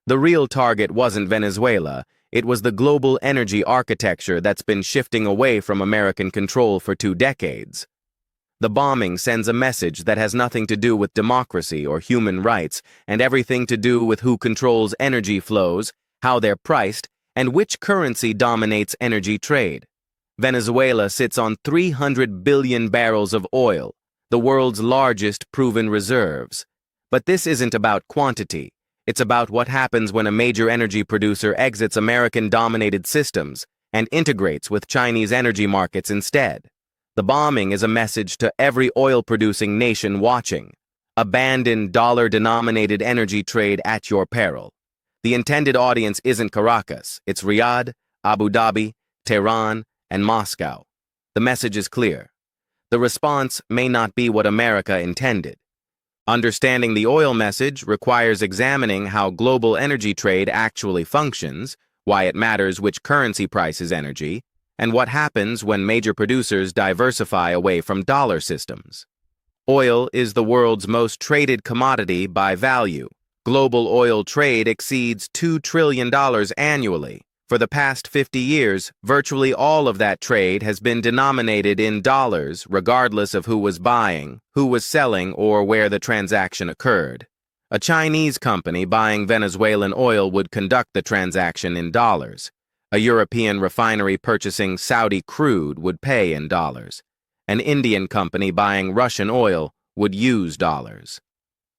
The real target wasn't Venezuela, it was the global energy architecture that's been shifting away from American control for 2 decades. The bombing sends a message that has nothing to do with democracy or human rights and everything to do with who controls energy flows, how they're priced, and which currency dominates energy trade. Venezuela sits on 300 billion barrels of oil, the world's largest proven reserves. But this isn't about quantity. It's about what happens when a major energy producer exits American-dominated systems and integrates with Chinese energy markets instead. The bombing is a message to every oil-producing nation watching. Abandon dollar-denominated energy trade at your peril. The intended audience isn't Caracas, it's Riyadh, Abu Dhabi, Tehran, and Moscow. The message is clear. The response may not be what America intended. Understanding the oil message requires examining how global energy trade actually functions, why it matters which currency prices energy, and what happens when major producers diversify away from dollar systems. Oil is the world's most traded commodity by value. Global oil trade exceeds $2 trillion annually. For the past 50 years, virtually all of that trade has been denominated in dollars, regardless of who was buying, who was selling, or where the transaction occurred. A Chinese company buying Venezuelan oil would conduct the transaction in dollars. A European refinery purchasing Saudi crude would pay in dollars. An Indian company buying Russian oil would use dollars.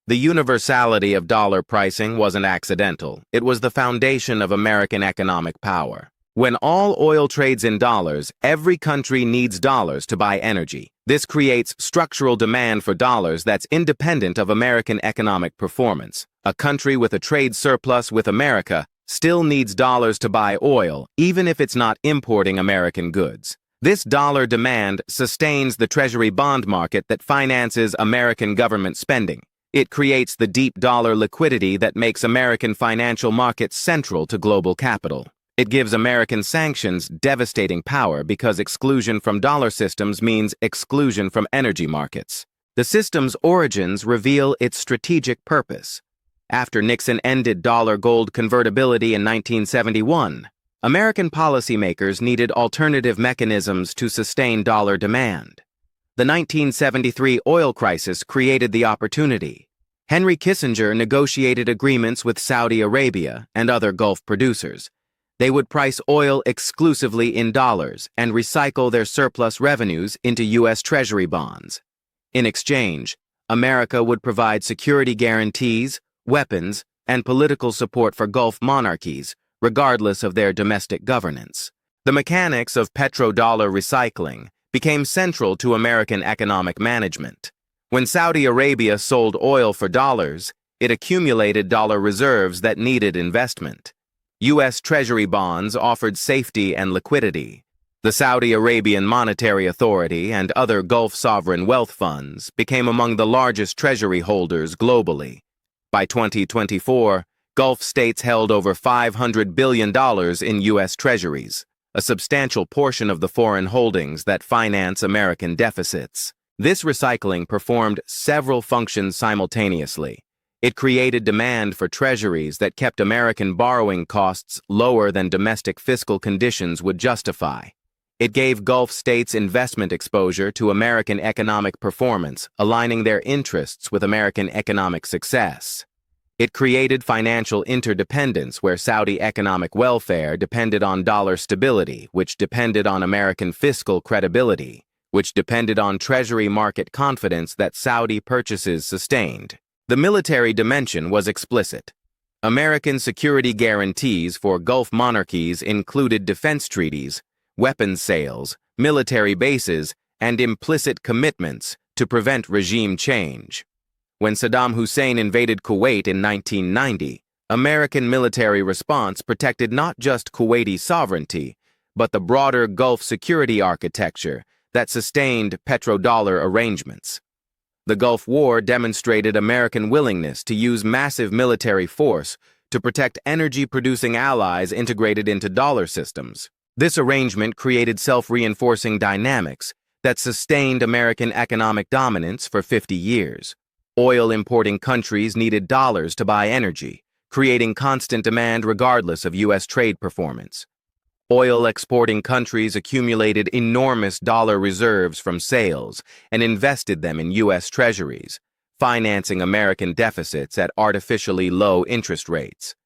The universality of dollar pricing wasn't accidental. It was the foundation of American economic power. When all oil trades in dollars, every country needs dollars to buy energy. This creates structural demand for dollars that's independent of American economic performance. A country with a trade surplus with America still needs dollars to buy oil, even if it's not importing American goods. This dollar demand sustains the Treasury bond market that finances American government spending. It creates the deep dollar liquidity that makes American financial markets central to global capital. It gives American sanctions devastating power because exclusion from dollar systems means exclusion from energy markets. The system's origins reveal its strategic purpose. After Nixon ended dollar-gold convertibility in 1971, American policymakers needed alternative mechanisms to sustain dollar demand. The 1973 oil crisis created the opportunity. Henry Kissinger negotiated agreements with Saudi Arabia and other Gulf producers. They would price oil exclusively in dollars and recycle their surplus revenues into U.S. Treasury bonds. In exchange, America would provide security guarantees, weapons, and political support for Gulf monarchies, regardless of their domestic governance. The mechanics of petrodollar recycling became central to American economic management. When Saudi Arabia sold oil for dollars, it accumulated dollar reserves that needed investment. U.S. Treasury bonds offered safety and liquidity. The Saudi Arabian Monetary Authority and other Gulf sovereign wealth funds became among the largest treasury holders globally. By 2024, Gulf states held over $500 billion in U.S. treasuries, a substantial portion of the foreign holdings that finance American deficits. This recycling performed several functions simultaneously. It created demand for treasuries that kept American borrowing costs lower than domestic fiscal conditions would justify. It gave Gulf states investment exposure to American economic performance, aligning their interests with American economic success. It created financial interdependence where Saudi economic welfare depended on dollar stability, which depended on American fiscal credibility, which depended on Treasury market confidence that Saudi purchases sustained. The military dimension was explicit. American security guarantees for Gulf monarchies included defense treaties, weapons sales, military bases, and implicit commitments to prevent regime change. When Saddam Hussein invaded Kuwait in 1990, American military response protected not just Kuwaiti sovereignty, but the broader Gulf security architecture that sustained petrodollar arrangements. The Gulf War demonstrated American willingness to use massive military force to protect energy-producing allies integrated into dollar systems. This arrangement created self-reinforcing dynamics that sustained American economic dominance for 50 years. Oil-importing countries needed dollars to buy energy. creating constant demand regardless of U.S. trade performance. Oil-exporting countries accumulated enormous dollar reserves from sales and invested them in U.S. Treasuries, financing American deficits at artificially low interest rates.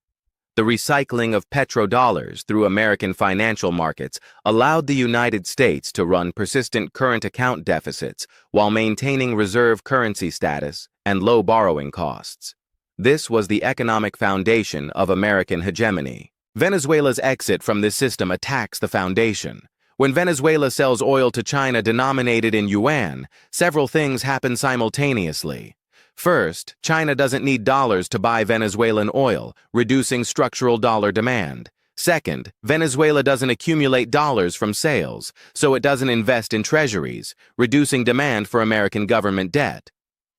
The recycling of petrodollars through American financial markets allowed the United States to run persistent current account deficits while maintaining reserve currency status and low borrowing costs. This was the economic foundation of American hegemony. Venezuela's exit from this system attacks the foundation. When Venezuela sells oil to China denominated in yuan, several things happen simultaneously. First, China doesn't need dollars to buy Venezuelan oil, reducing structural dollar demand. Second, Venezuela doesn't accumulate dollars from sales, so it doesn't invest in treasuries, reducing demand for American government debt.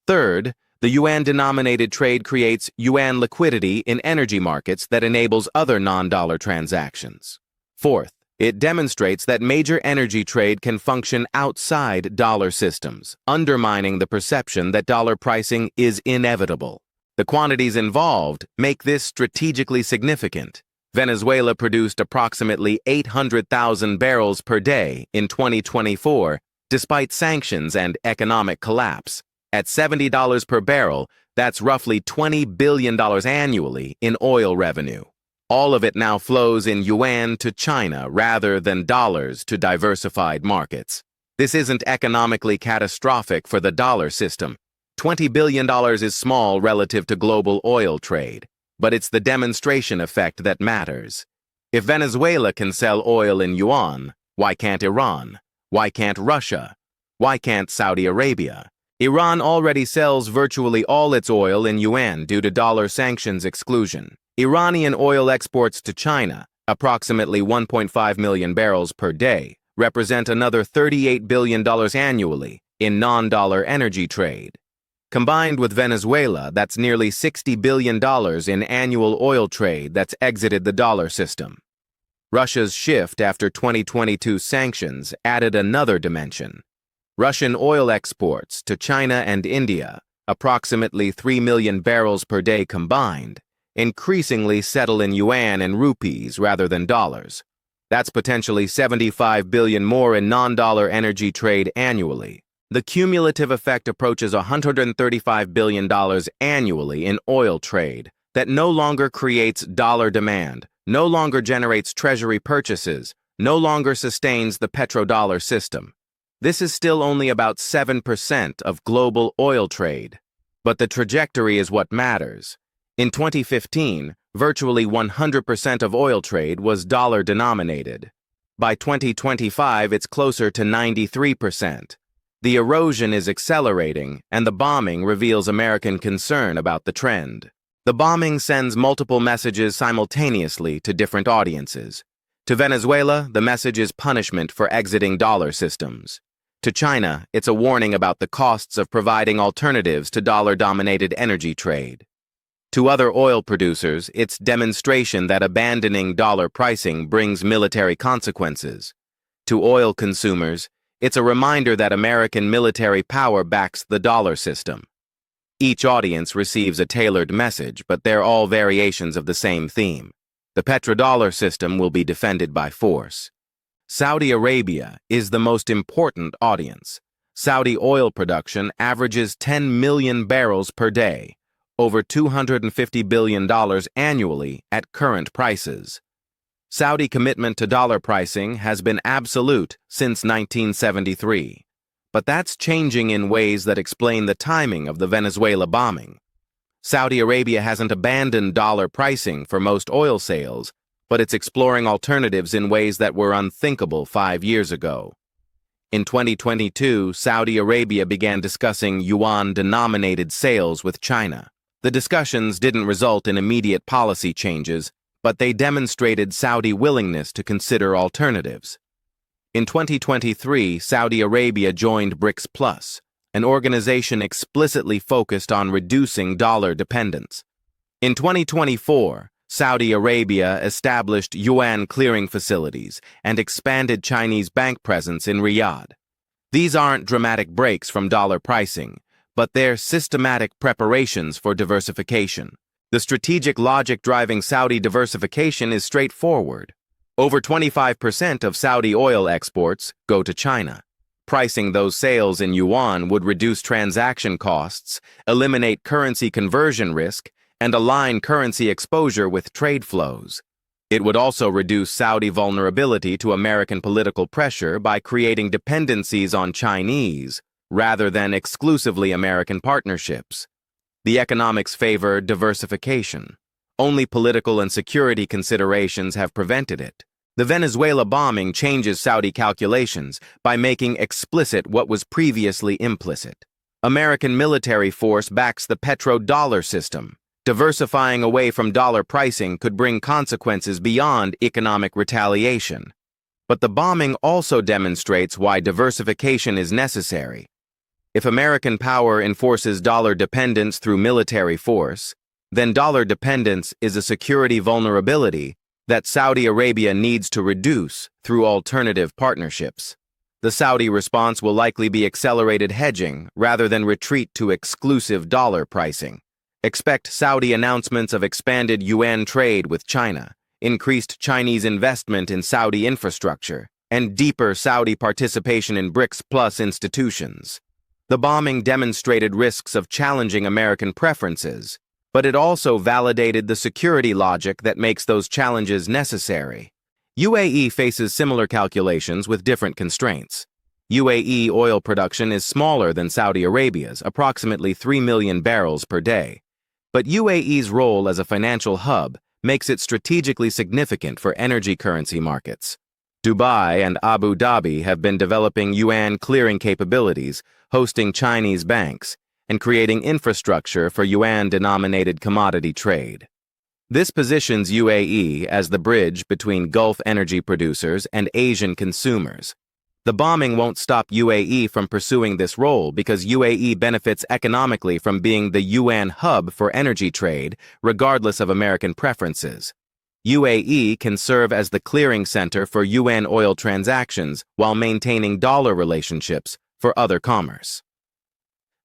Third, the yuan-denominated trade creates yuan liquidity in energy markets that enables other non-dollar transactions. Fourth, it demonstrates that major energy trade can function outside dollar systems, undermining the perception that dollar pricing is inevitable. The quantities involved make this strategically significant. Venezuela produced approximately 800,000 barrels per day in 2024, despite sanctions and economic collapse. At $70 per barrel, that's roughly $20 billion annually in oil revenue. All of it now flows in yuan to China rather than dollars to diversified markets. This isn't economically catastrophic for the dollar system. $20 billion is small relative to global oil trade, but it's the demonstration effect that matters. If Venezuela can sell oil in yuan, why can't Iran? Why can't Russia? Why can't Saudi Arabia? Iran already sells virtually all its oil in yuan due to dollar sanctions exclusion. Iranian oil exports to China, approximately 1.5 million barrels per day, represent another $38 billion annually in non-dollar energy trade. Combined with Venezuela, that's nearly $60 billion in annual oil trade that's exited the dollar system. Russia's shift after 2022 sanctions added another dimension. Russian oil exports to China and India, approximately 3 million barrels per day combined, increasingly settle in yuan and rupees rather than dollars. That's potentially $75 billion more in non-dollar energy trade annually. The cumulative effect approaches $135 billion annually in oil trade that no longer creates dollar demand, no longer generates treasury purchases, no longer sustains the petrodollar system. This is still only about 7% of global oil trade. But the trajectory is what matters. In 2015, virtually 100% of oil trade was dollar-denominated. By 2025, it's closer to 93%. The erosion is accelerating, and the bombing reveals American concern about the trend. The bombing sends multiple messages simultaneously to different audiences. To Venezuela, the message is punishment for exiting dollar systems. To China, it's a warning about the costs of providing alternatives to dollar-dominated energy trade. To other oil producers, it's demonstration that abandoning dollar pricing brings military consequences. To oil consumers, it's a reminder that American military power backs the dollar system. Each audience receives a tailored message, but they're all variations of the same theme. The petrodollar system will be defended by force. Saudi Arabia is the most important audience. Saudi oil production averages 10 million barrels per day, over $250 billion annually at current prices. Saudi commitment to dollar pricing has been absolute since 1973, but that's changing in ways that explain the timing of the Venezuela bombing. Saudi Arabia hasn't abandoned dollar pricing for most oil sales, but it's exploring alternatives in ways that were unthinkable 5 years ago. In 2022, Saudi Arabia began discussing yuan-denominated sales with China. The discussions didn't result in immediate policy changes, but they demonstrated Saudi willingness to consider alternatives. In 2023, Saudi Arabia joined BRICS Plus, an organization explicitly focused on reducing dollar dependence. In 2024, Saudi Arabia established yuan clearing facilities and expanded Chinese bank presence in Riyadh. These aren't dramatic breaks from dollar pricing, but they're systematic preparations for diversification. The strategic logic driving Saudi diversification is straightforward. Over 25% of Saudi oil exports go to China. Pricing those sales in yuan would reduce transaction costs, eliminate currency conversion risk, and align currency exposure with trade flows. It would also reduce Saudi vulnerability to American political pressure by creating dependencies on Chinese, rather than exclusively American partnerships. The economics favor diversification. Only political and security considerations have prevented it. The Venezuela bombing changes Saudi calculations by making explicit what was previously implicit. American military force backs the petrodollar system. Diversifying away from dollar pricing could bring consequences beyond economic retaliation. But the bombing also demonstrates why diversification is necessary. If American power enforces dollar dependence through military force, then dollar dependence is a security vulnerability that Saudi Arabia needs to reduce through alternative partnerships. The Saudi response will likely be accelerated hedging rather than retreat to exclusive dollar pricing. Expect Saudi announcements of expanded yuan trade with China, increased Chinese investment in Saudi infrastructure, and deeper Saudi participation in BRICS Plus institutions. The bombing demonstrated risks of challenging American preferences, but it also validated the security logic that makes those challenges necessary. UAE faces similar calculations with different constraints. UAE oil production is smaller than Saudi Arabia's, approximately 3 million barrels per day. But UAE's role as a financial hub makes it strategically significant for energy currency markets. Dubai and Abu Dhabi have been developing yuan clearing capabilities, hosting Chinese banks, and creating infrastructure for yuan-denominated commodity trade. This positions UAE as the bridge between Gulf energy producers and Asian consumers. The bombing won't stop UAE from pursuing this role because UAE benefits economically from being the yuan hub for energy trade, regardless of American preferences. UAE can serve as the clearing center for yuan oil transactions while maintaining dollar relationships for other commerce.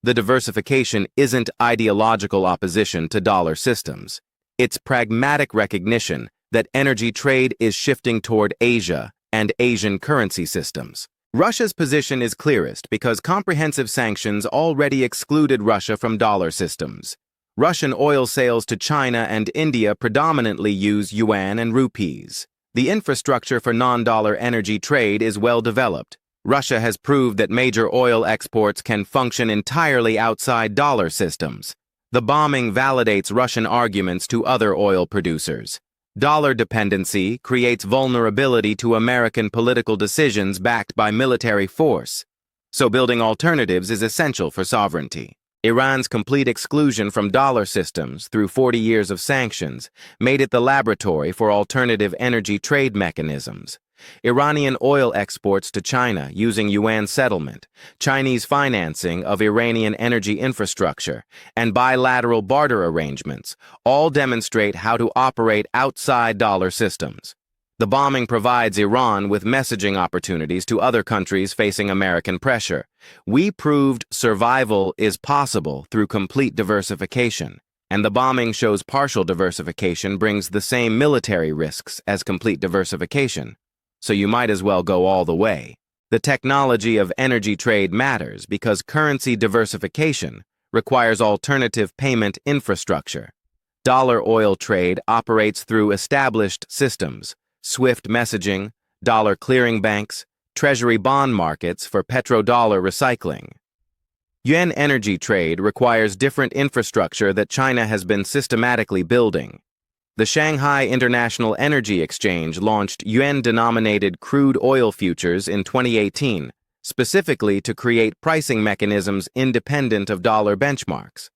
The diversification isn't ideological opposition to dollar systems. It's pragmatic recognition that energy trade is shifting toward Asia and Asian currency systems. Russia's position is clearest because comprehensive sanctions already excluded Russia from dollar systems. Russian oil sales to China and India predominantly use yuan and rupees. The infrastructure for non-dollar energy trade is well developed. Russia has proved that major oil exports can function entirely outside dollar systems. The bombing validates Russian arguments to other oil producers. Dollar dependency creates vulnerability to American political decisions backed by military force. So building alternatives is essential for sovereignty. Iran's complete exclusion from dollar systems through 40 years of sanctions made it the laboratory for alternative energy trade mechanisms. Iranian oil exports to China using yuan settlement, Chinese financing of Iranian energy infrastructure, and bilateral barter arrangements all demonstrate how to operate outside dollar systems. The bombing provides Iran with messaging opportunities to other countries facing American pressure. We proved survival is possible through complete diversification, and the bombing shows partial diversification brings the same military risks as complete diversification. So you might as well go all the way. The technology of energy trade matters because currency diversification requires alternative payment infrastructure. Dollar oil trade operates through established systems, SWIFT messaging, dollar clearing banks, Treasury bond markets for petrodollar recycling. Yuan energy trade requires different infrastructure that China has been systematically building. The Shanghai International Energy Exchange launched yuan-denominated crude oil futures in 2018, specifically to create pricing mechanisms independent of dollar benchmarks.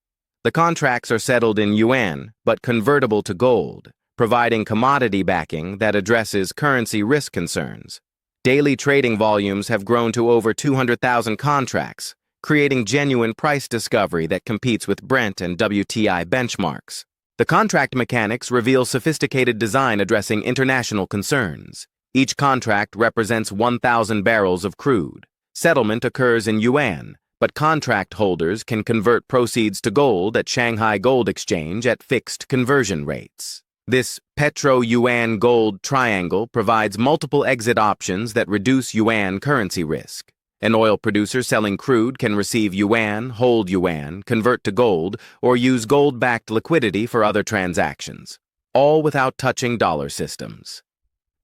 The contracts are settled in yuan, but convertible to gold, providing commodity backing that addresses currency risk concerns. Daily trading volumes have grown to over 200,000 contracts, creating genuine price discovery that competes with Brent and WTI benchmarks. The contract mechanics reveal sophisticated design addressing international concerns. Each contract represents 1,000 barrels of crude. Settlement occurs in yuan, but contract holders can convert proceeds to gold at Shanghai Gold Exchange at fixed conversion rates. This petro-yuan gold triangle provides multiple exit options that reduce yuan currency risk. An oil producer selling crude can receive yuan, hold yuan, convert to gold, or use gold-backed liquidity for other transactions, all without touching dollar systems.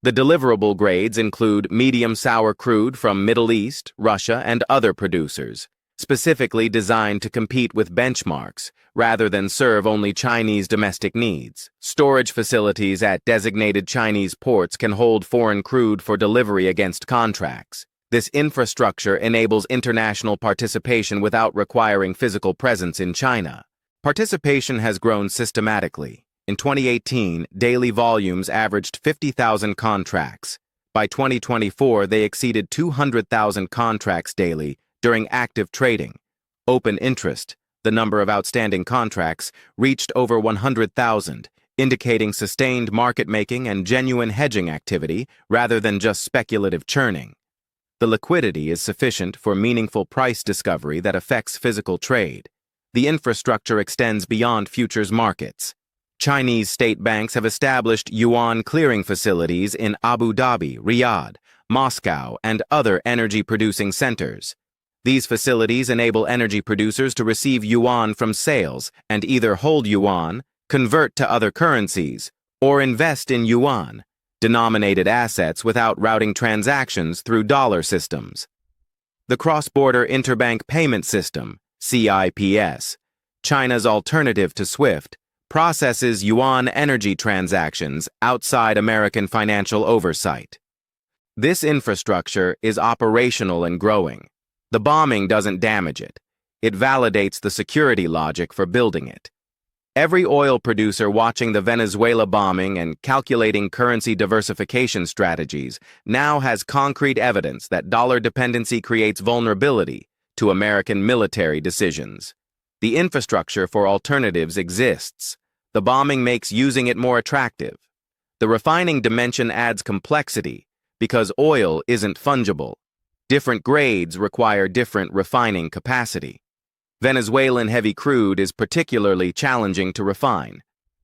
The deliverable grades include medium sour crude from Middle East, Russia, and other producers, specifically designed to compete with benchmarks rather than serve only Chinese domestic needs. Storage facilities at designated Chinese ports can hold foreign crude for delivery against contracts. This infrastructure enables international participation without requiring physical presence in China. Participation has grown systematically. In 2018, daily volumes averaged 50,000 contracts. By 2024, they exceeded 200,000 contracts daily during active trading. Open interest, the number of outstanding contracts, reached over 100,000, indicating sustained market making and genuine hedging activity rather than just speculative churning. The liquidity is sufficient for meaningful price discovery that affects physical trade. The infrastructure extends beyond futures markets. Chinese state banks have established yuan clearing facilities in Abu Dhabi, Riyadh, Moscow, and other energy-producing centers. These facilities enable energy producers to receive yuan from sales and either hold yuan, convert to other currencies, or invest in yuan-denominated assets without routing transactions through dollar systems. The Cross-Border Interbank Payment System, CIPS, China's alternative to SWIFT, processes yuan energy transactions outside American financial oversight. This infrastructure is operational and growing. The bombing doesn't damage it. It validates the security logic for building it. Every oil producer watching the Venezuela bombing and calculating currency diversification strategies now has concrete evidence that dollar dependency creates vulnerability to American military decisions. The infrastructure for alternatives exists. The bombing makes using it more attractive. The refining dimension adds complexity because oil isn't fungible. Different grades require different refining capacity. Venezuelan heavy crude is particularly challenging to refine.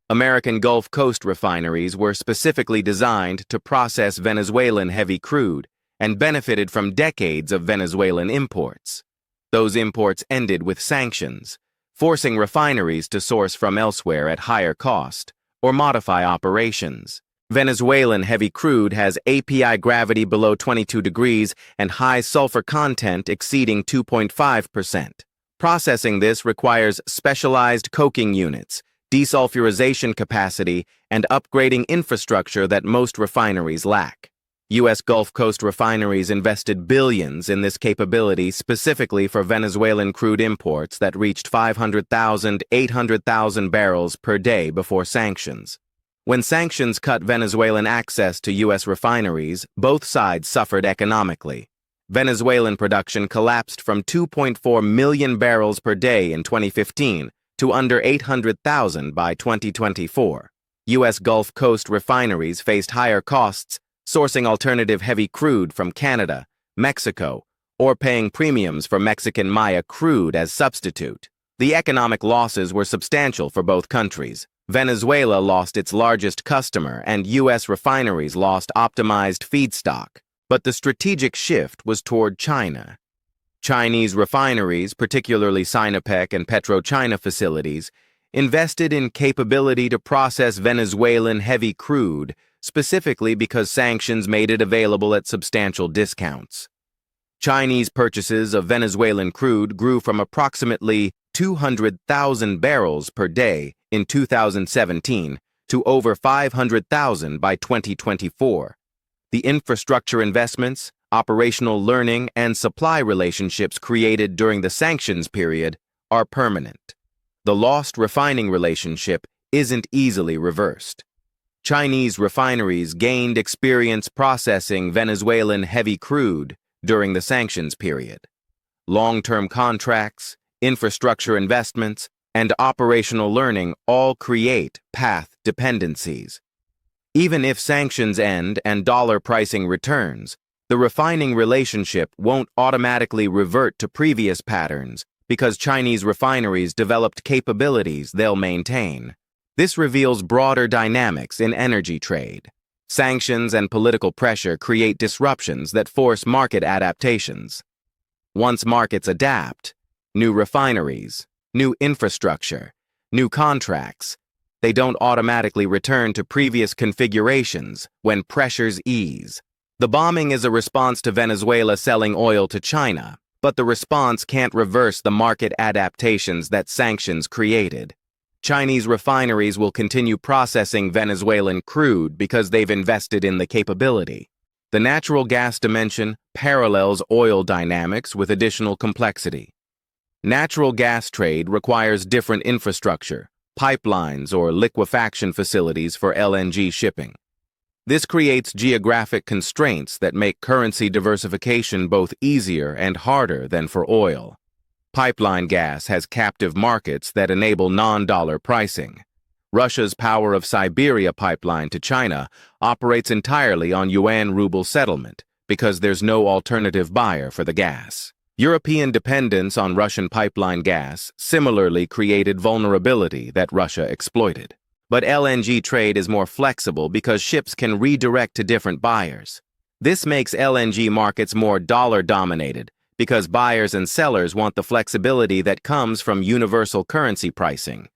American Gulf Coast refineries were specifically designed to process Venezuelan heavy crude and benefited from decades of Venezuelan imports. Those imports ended with sanctions, forcing refineries to source from elsewhere at higher cost or modify operations. Venezuelan heavy crude has API gravity below 22 degrees and high sulfur content exceeding 2.5%. Processing this requires specialized coking units, desulfurization capacity, and upgrading infrastructure that most refineries lack. U.S. Gulf Coast refineries invested billions in this capability specifically for Venezuelan crude imports that reached 500,000, 800,000 barrels per day before sanctions. When sanctions cut Venezuelan access to U.S. refineries, both sides suffered economically. Venezuelan production collapsed from 2.4 million barrels per day in 2015 to under 800,000 by 2024. U.S. Gulf Coast refineries faced higher costs, sourcing alternative heavy crude from Canada, Mexico, or paying premiums for Mexican Maya crude as substitute. The economic losses were substantial for both countries. Venezuela lost its largest customer and U.S. refineries lost optimized feedstock. But the strategic shift was toward China. Chinese refineries, particularly Sinopec and PetroChina facilities, invested in capability to process Venezuelan heavy crude, specifically because sanctions made it available at substantial discounts. Chinese purchases of Venezuelan crude grew from approximately 200,000 barrels per day in 2017 to over 500,000 by 2024. The infrastructure investments, operational learning, and supply relationships created during the sanctions period are permanent. The lost refining relationship isn't easily reversed. Chinese refineries gained experience processing Venezuelan heavy crude during the sanctions period. Long-term contracts, infrastructure investments, and operational learning all create path dependencies. Even if sanctions end and dollar pricing returns, The refining relationship won't automatically revert to previous patterns because Chinese refineries developed capabilities they'll maintain. This reveals broader dynamics in energy trade. Sanctions and political pressure create disruptions that force market adaptations. Once markets adapt, new refineries, new infrastructure, new contracts, they don't automatically return to previous configurations when pressures ease. The bombing is a response to Venezuela selling oil to China, but the response can't reverse the market adaptations that sanctions created. Chinese refineries will continue processing Venezuelan crude because they've invested in the capability. The natural gas dimension parallels oil dynamics with additional complexity. Natural gas trade requires different infrastructure, pipelines or liquefaction facilities for LNG shipping. This creates geographic constraints that make currency diversification both easier and harder than for oil. Pipeline gas has captive markets that enable non-dollar pricing. Russia's Power of Siberia pipeline to China operates entirely on yuan-ruble settlement because there's no alternative buyer for the gas. European dependence on Russian pipeline gas similarly created vulnerability that Russia exploited. But LNG trade is more flexible because ships can redirect to different buyers. This makes LNG markets more dollar-dominated because buyers and sellers want the flexibility that comes from universal currency pricing.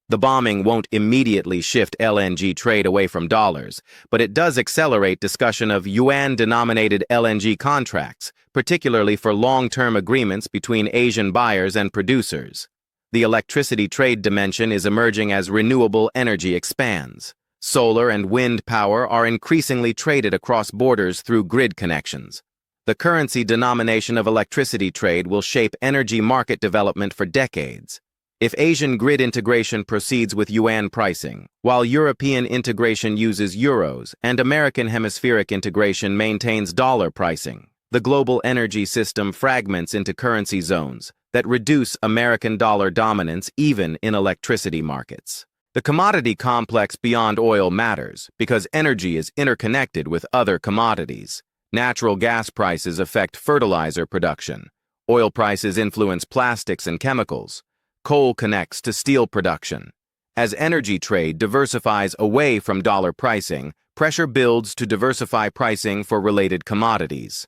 The bombing won't immediately shift LNG trade away from dollars, but it does accelerate discussion of yuan-denominated LNG contracts, particularly for long-term agreements between Asian buyers and producers. The electricity trade dimension is emerging as renewable energy expands. Solar and wind power are increasingly traded across borders through grid connections. The currency denomination of electricity trade will shape energy market development for decades. If Asian grid integration proceeds with yuan pricing, while European integration uses euros and American hemispheric integration maintains dollar pricing, the global energy system fragments into currency zones that reduce American dollar dominance even in electricity markets. The commodity complex beyond oil matters because energy is interconnected with other commodities. Natural gas prices affect fertilizer production. Oil prices influence plastics and chemicals. Coal connects to steel production. As energy trade diversifies away from dollar pricing, pressure builds to diversify pricing for related commodities.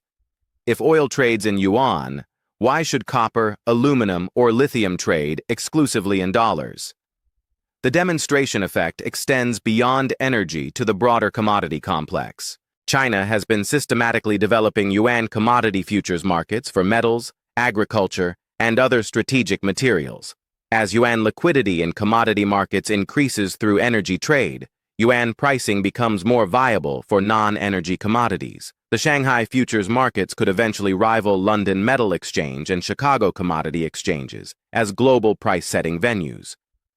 If oil trades in yuan, why should copper, aluminum, or lithium trade exclusively in dollars? The demonstration effect extends beyond energy to the broader commodity complex. China has been systematically developing yuan commodity futures markets for metals, agriculture, and other strategic materials. As yuan liquidity in commodity markets increases through energy trade, yuan pricing becomes more viable for non-energy commodities. The Shanghai futures markets could eventually rival London Metal Exchange and Chicago Commodity Exchanges as global price-setting venues.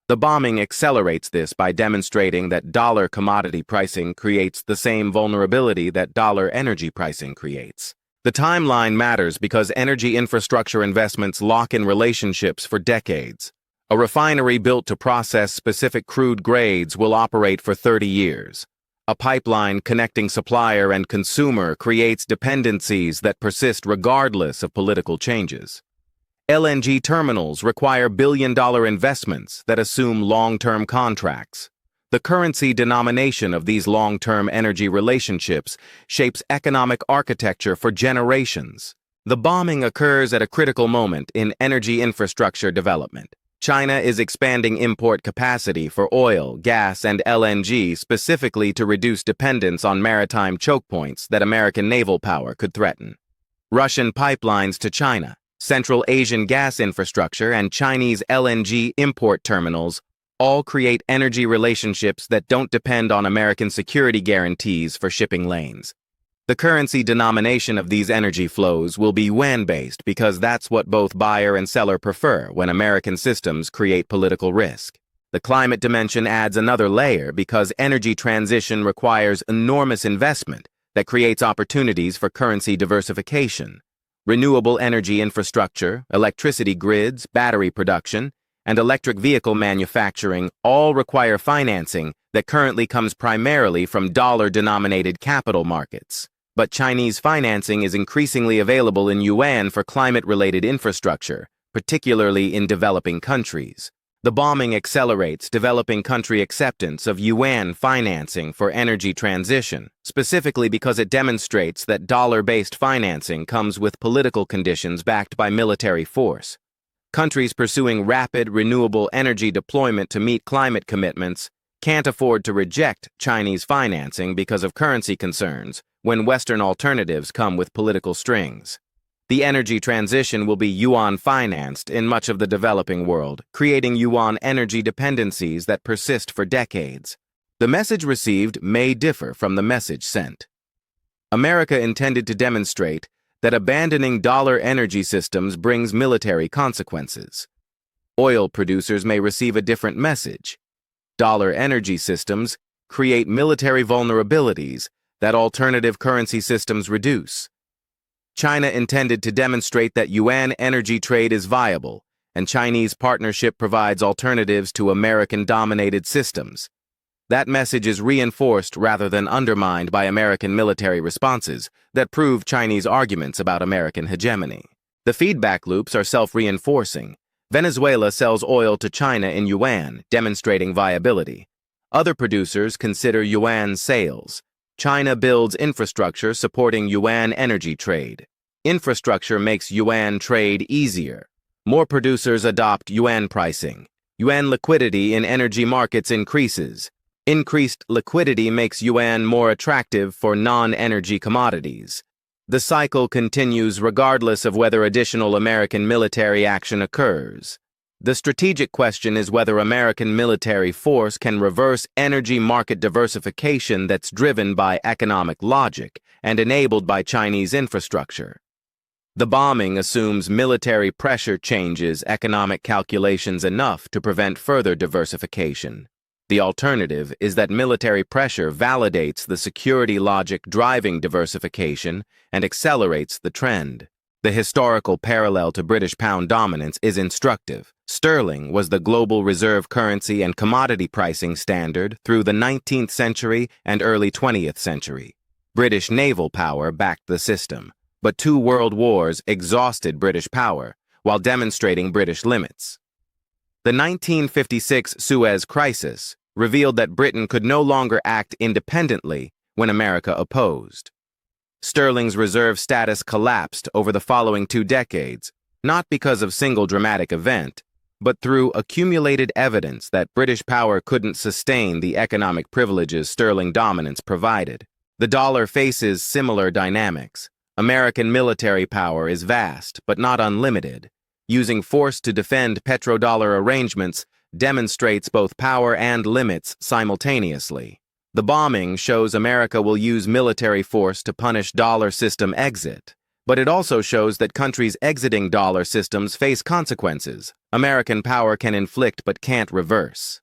The bombing accelerates this by demonstrating that dollar commodity pricing creates the same vulnerability that dollar energy pricing creates. The timeline matters because energy infrastructure investments lock in relationships for decades. A refinery built to process specific crude grades will operate for 30 years. A pipeline connecting supplier and consumer creates dependencies that persist regardless of political changes. LNG terminals require billion-dollar investments that assume long-term contracts. The currency denomination of these long-term energy relationships shapes economic architecture for generations. The bombing occurs at a critical moment in energy infrastructure development. China is expanding import capacity for oil, gas, and LNG specifically to reduce dependence on maritime choke points that American naval power could threaten. Russian pipelines to China, Central Asian gas infrastructure, and Chinese LNG import terminals all create energy relationships that don't depend on American security guarantees for shipping lanes. The currency denomination of these energy flows will be yuan-based because that's what both buyer and seller prefer when American systems create political risk. The climate dimension adds another layer because energy transition requires enormous investment that creates opportunities for currency diversification. Renewable energy infrastructure, electricity grids, battery production, and electric vehicle manufacturing all require financing that currently comes primarily from dollar-denominated capital markets. But Chinese financing is increasingly available in yuan for climate-related infrastructure, particularly in developing countries. The bombing accelerates developing country acceptance of yuan financing for energy transition, specifically because it demonstrates that dollar-based financing comes with political conditions backed by military force. Countries pursuing rapid, renewable energy deployment to meet climate commitments can't afford to reject Chinese financing because of currency concerns when Western alternatives come with political strings. The energy transition will be yuan-financed in much of the developing world, creating yuan energy dependencies that persist for decades. The message received may differ from the message sent. America intended to demonstrate that abandoning dollar energy systems brings military consequences. Oil producers may receive a different message. Dollar energy systems create military vulnerabilities that alternative currency systems reduce. China intended to demonstrate that yuan energy trade is viable, and Chinese partnership provides alternatives to American-dominated systems. That message is reinforced rather than undermined by American military responses that prove Chinese arguments about American hegemony. The feedback loops are self-reinforcing. Venezuela sells oil to China in yuan, demonstrating viability. Other producers consider yuan sales. China builds infrastructure supporting yuan energy trade. Infrastructure makes yuan trade easier. More producers adopt yuan pricing. Yuan liquidity in energy markets increases. Increased liquidity makes yuan more attractive for non-energy commodities. The cycle continues regardless of whether additional American military action occurs. The strategic question is whether American military force can reverse energy market diversification that's driven by economic logic and enabled by Chinese infrastructure. The bombing assumes military pressure changes economic calculations enough to prevent further diversification. The alternative is that military pressure validates the security logic driving diversification and accelerates the trend. The historical parallel to British pound dominance is instructive. Sterling was the global reserve currency and commodity pricing standard through the 19th century and early 20th century. British naval power backed the system, but 2 world wars exhausted British power while demonstrating British limits. The 1956 Suez Crisis revealed that Britain could no longer act independently when America opposed. Sterling's reserve status collapsed over the following 2 decades, not because of single dramatic event, but through accumulated evidence that British power couldn't sustain the economic privileges sterling dominance provided. The dollar faces similar dynamics. American military power is vast, but not unlimited. Using force to defend petrodollar arrangements demonstrates both power and limits simultaneously. The bombing shows America will use military force to punish dollar system exit, but it also shows that countries exiting dollar systems face consequences. American power can inflict but can't reverse.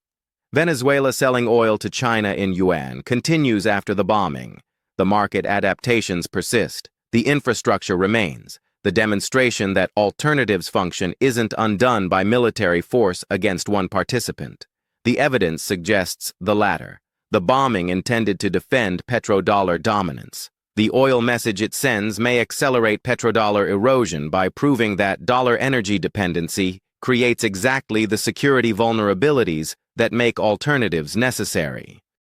Venezuela selling oil to China in yuan continues after the bombing. The market adaptations persist. The infrastructure remains. The demonstration that alternatives function isn't undone by military force against one participant. The evidence suggests the latter. The bombing intended to defend petrodollar dominance. The oil message it sends may accelerate petrodollar erosion by proving that dollar energy dependency creates exactly the security vulnerabilities that make alternatives necessary.